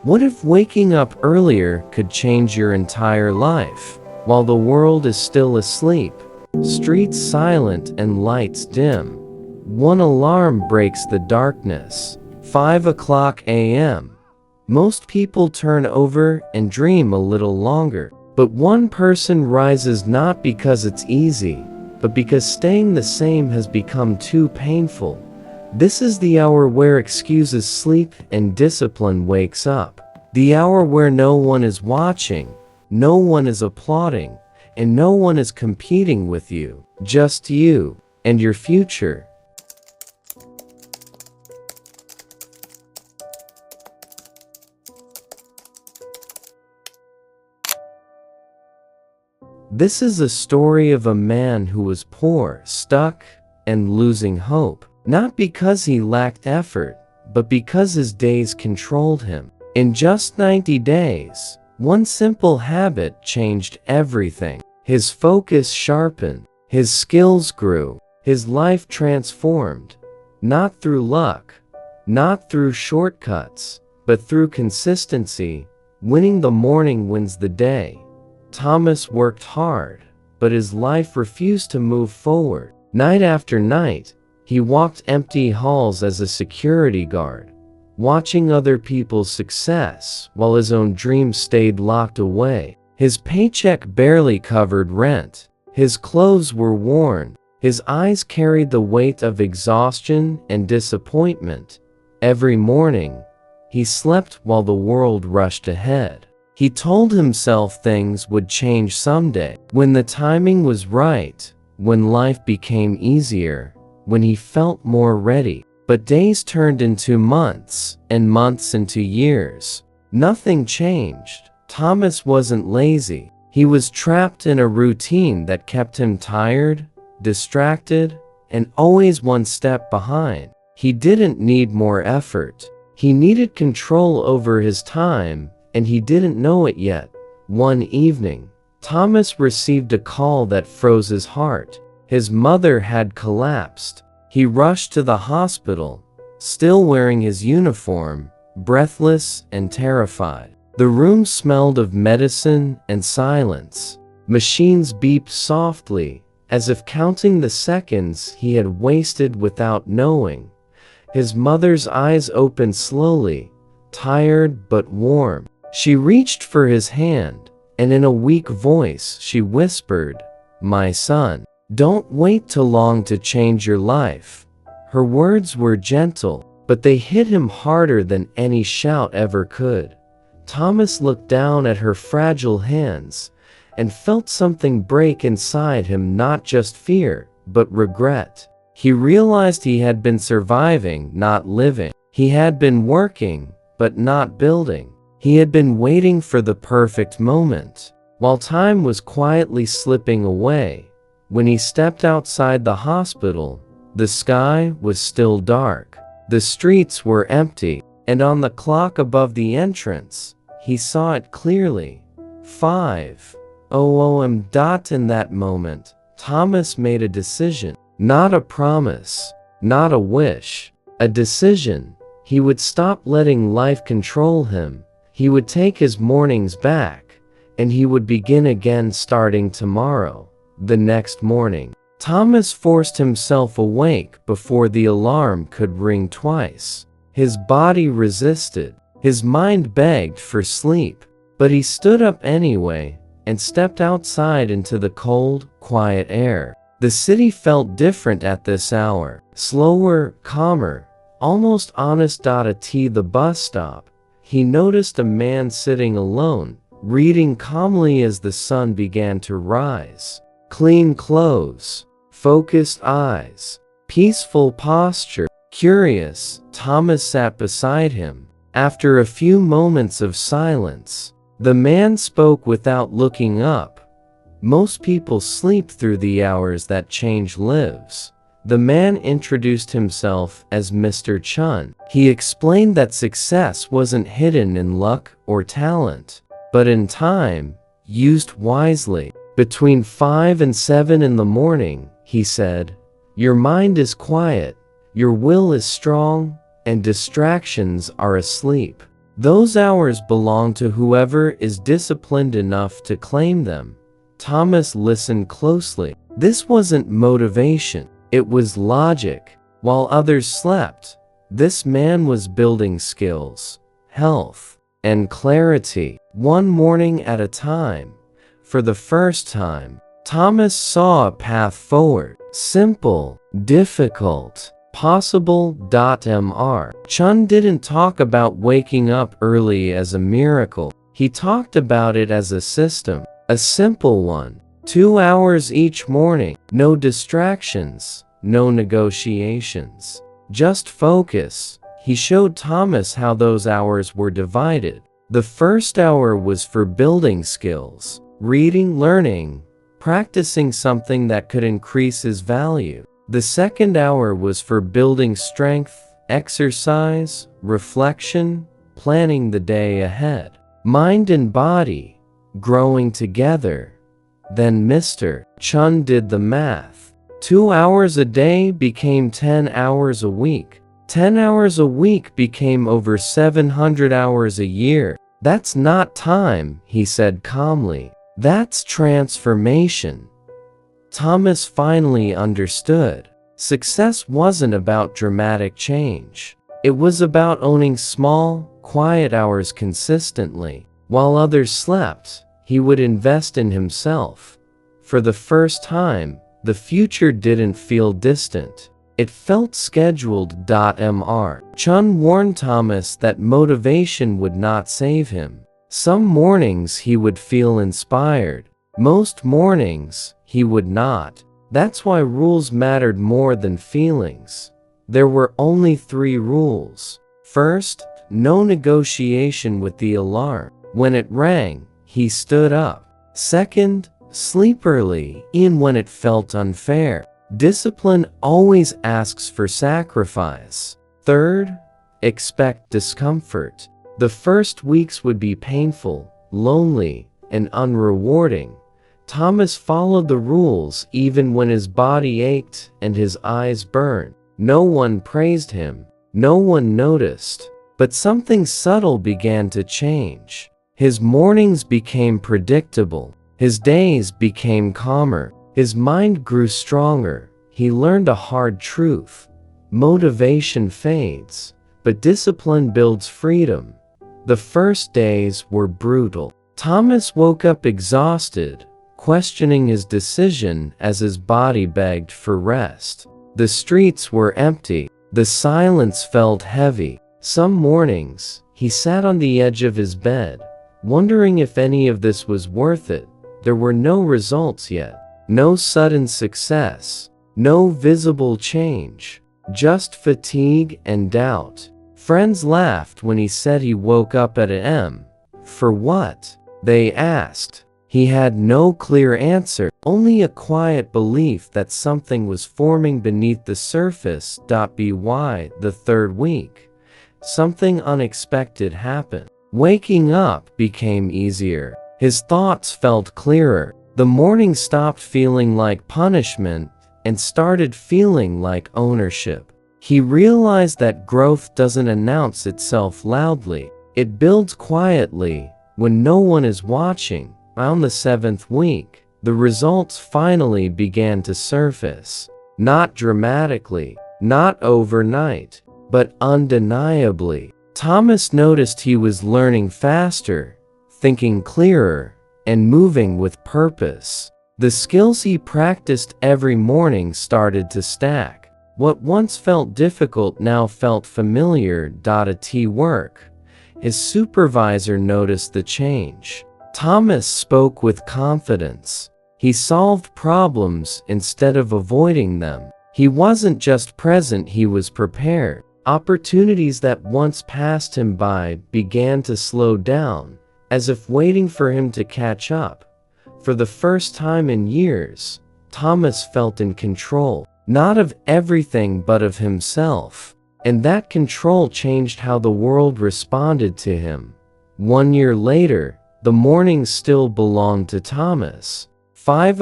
What if waking up earlier could change your entire life? While the world is still asleep, streets silent and lights dim, one alarm breaks the darkness. 5 o'clock a.m. Most people turn over and dream a little longer. But one person rises not because it's easy, but because staying the same has become too painful. This is the hour where excuses sleep and discipline wakes up. The hour where no one is watching, no one is applauding, and no one is competing with you. Just you and your future. This is a story of a man who was poor, stuck, and losing hope. Not because he lacked effort, but because his days controlled him. In just 90 days, one simple habit changed everything. His focus sharpened, his skills grew, his life transformed. Not through luck, not through shortcuts, but through consistency. Winning the morning wins the day. Thomas worked hard, but his life refused to move forward. Night after night, he walked empty halls as a security guard, watching other people's success while his own dreams stayed locked away. His paycheck barely covered rent. His clothes were worn. His eyes carried the weight of exhaustion and disappointment. Every morning, he slept while the world rushed ahead. He told himself things would change someday, when the timing was right, when life became easier, when he felt more ready. But days turned into months, and months into years. Nothing changed. Thomas wasn't lazy. He was trapped in a routine that kept him tired, distracted, and always one step behind. He didn't need more effort. He needed control over his time, and he didn't know it yet. One evening, Thomas received a call that froze his heart. His mother had collapsed. He rushed to the hospital, still wearing his uniform, breathless and terrified. The room smelled of medicine and silence. Machines beeped softly, as if counting the seconds he had wasted without knowing. His mother's eyes opened slowly, tired but warm. She reached for his hand, and in a weak voice she whispered, "My son, don't wait too long to change your life." Her words were gentle, but they hit him harder than any shout ever could. Thomas looked down at her fragile hands and felt something break inside him, not just fear, but regret. He realized he had been surviving, not living. He had been working, but not building. He had been waiting for the perfect moment. While time was quietly slipping away, when he stepped outside the hospital, the sky was still dark. The streets were empty, and on the clock above the entrance, he saw it clearly. 5:00 a.m. In that moment, Thomas made a decision. Not a promise, not a wish. A decision. He would stop letting life control him. He would take his mornings back, and he would begin again starting tomorrow. The next morning, Thomas forced himself awake before the alarm could ring twice. His body resisted. His mind begged for sleep. But he stood up anyway and stepped outside into the cold, quiet air. The city felt different at this hour. Slower, calmer, almost honest. At the bus stop, he noticed a man sitting alone, reading calmly as the sun began to rise. Clean clothes, focused eyes, peaceful posture. Curious, Thomas sat beside him. After a few moments of silence, the man spoke without looking up. Most people sleep through the hours that change lives. The man introduced himself as Mr. Chun. He explained that success wasn't hidden in luck or talent, but in time, used wisely. Between 5 and 7 in the morning, he said, your mind is quiet, your will is strong, and distractions are asleep. Those hours belong to whoever is disciplined enough to claim them. Thomas listened closely. This wasn't motivation, it was logic. While others slept, this man was building skills, health, and clarity, one morning at a time. For the first time, Thomas saw a path forward. Simple, difficult, possible. Mr. Chun didn't talk about waking up early as a miracle. He talked about it as a system, a simple one. 2 hours each morning, no distractions, no negotiations, just focus. He showed Thomas how those hours were divided. The first hour was for building skills, reading, learning, practicing something that could increase his value. The second hour was for building strength, exercise, reflection, planning the day ahead. Mind and body, growing together. Then Mr. Chun did the math. 2 hours a day became 10 hours a week. 10 hours a week became over 700 hours a year. That's not time, he said calmly. That's transformation. Thomas finally understood. Success wasn't about dramatic change. It was about owning small, quiet hours consistently. While others slept, he would invest in himself. For the first time, the future didn't feel distant. It felt scheduled. Mr. Chun warned Thomas that motivation would not save him. Some mornings he would feel inspired. Most mornings, he would not. That's why rules mattered more than feelings. There were only 3 rules. First, no negotiation with the alarm. When it rang, he stood up. Second, sleep early, even when it felt unfair. Discipline always asks for sacrifice. Third, expect discomfort. The first weeks would be painful, lonely, and unrewarding. Thomas followed the rules even when his body ached and his eyes burned. No one praised him. No one noticed. But something subtle began to change. His mornings became predictable. His days became calmer. His mind grew stronger. He learned a hard truth. Motivation fades, but discipline builds freedom. The first days were brutal. Thomas woke up exhausted, questioning his decision as his body begged for rest. The streets were empty. The silence felt heavy. Some mornings, he sat on the edge of his bed, wondering if any of this was worth it. There were no results yet. No sudden success. No visible change. Just fatigue and doubt. Friends laughed when he said he woke up at a.m. For what? They asked. He had no clear answer, only a quiet belief that something was forming beneath the surface. By the third week, something unexpected happened. Waking up became easier. His thoughts felt clearer. The morning stopped feeling like punishment and started feeling like ownership. He realized that growth doesn't announce itself loudly. It builds quietly when no one is watching. On the 7th week, the results finally began to surface. Not dramatically, not overnight, but undeniably. Thomas noticed he was learning faster, thinking clearer, and moving with purpose. The skills he practiced every morning started to stack. What once felt difficult now felt familiar. At work, his supervisor noticed the change. Thomas spoke with confidence. He solved problems instead of avoiding them. He wasn't just present, he was prepared. Opportunities that once passed him by began to slow down, as if waiting for him to catch up. For the first time in years, Thomas felt in control, not of everything but of himself. And that control changed how the world responded to him. 1 year later, the mornings still belonged to Thomas. 5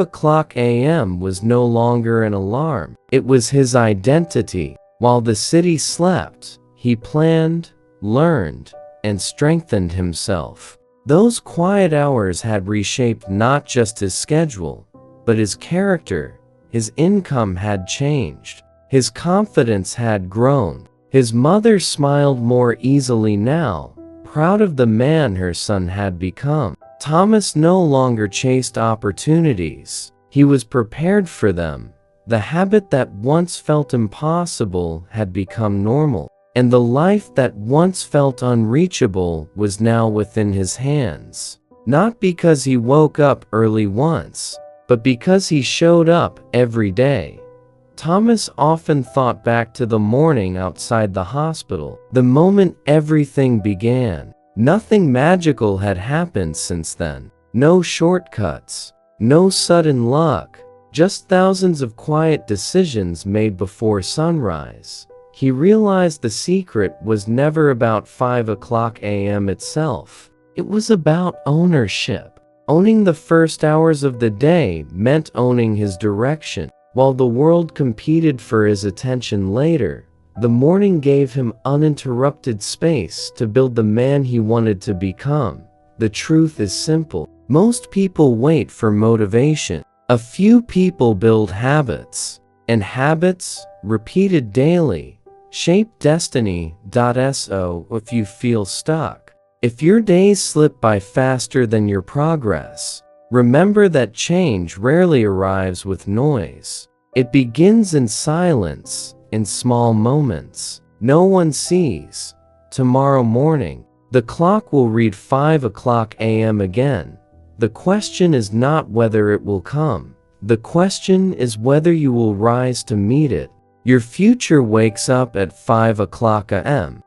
a.m. was no longer an alarm. It was his identity. While the city slept, he planned, learned, and strengthened himself. Those quiet hours had reshaped not just his schedule, but his character. His income had changed. His confidence had grown. His mother smiled more easily now, proud of the man her son had become. Thomas no longer chased opportunities. He was prepared for them. The habit that once felt impossible had become normal, and the life that once felt unreachable was now within his hands. Not because he woke up early once, but because he showed up every day. Thomas often thought back to the morning outside the hospital, the moment everything began. Nothing magical had happened since then. No shortcuts, no sudden luck, just thousands of quiet decisions made before sunrise. He realized the secret was never about 5 a.m. itself. It was about ownership. Owning the first hours of the day meant owning his direction. While the world competed for his attention later, the morning gave him uninterrupted space to build the man he wanted to become. The truth is simple. Most people wait for motivation. A few people build habits, and habits, repeated daily, shape destiny. So if you feel stuck, if your days slip by faster than your progress, remember that change rarely arrives with noise. It begins in silence, in small moments no one sees. Tomorrow morning, the clock will read 5 a.m. again. The question is not whether it will come. The question is whether you will rise to meet it. Your future wakes up at 5 a.m.